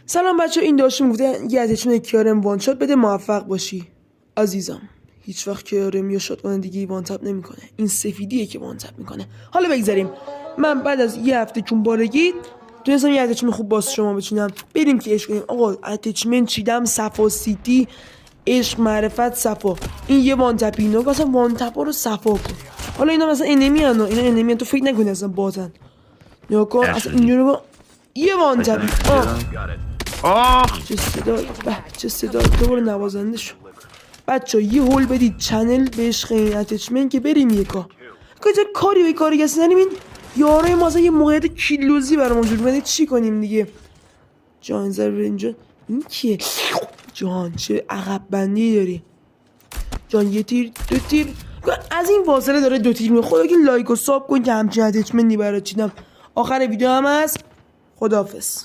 سلام بچه، این داشتیم گفته یه اتچمنت کیارم وان شات بده موفق باشی. عزیزم هیچ وقت کیارم یا شات دیگه وان تپ نمیکنه، این سفیدیه که وان تپ میکنه. حالا بگذاریم، من بعد از یه هفته چون بارگی تونستم یه اتچمنت خوب باز شما بچینم. بریم که عشق کنیم. آقا اتچمنت چیدم، صفا سیتی، عشق، معرفت، صفا. این یه وان تپ، اینا مثلا وان تپا رو صفا کن. حالا اینا مثلا انمی ان، اینا انمی ان، تو فکر نکنی اصلا بازن. نگاه کن اصلا اینجوری یه وان تپی. چه صدا تو برو نوازنده شو. بچه یه هول بدید چنل به عشق این اتچمنت که بریم یکا کجا کاری به کاری کسی نریم. این یارای ما یه موقعیت کیلوزی برامون جور کنه، چی کنیم دیگه؟ جان زر اینجا این کیه؟ جان چه عقب بندی داری جان. یه تیر دو تیر از این فاصله داره دو تیر میره. خدا که لایک و ساب کن که همچین اتچمنتی برات چیدم. آخر ویدیو هم هست. خداحافظ.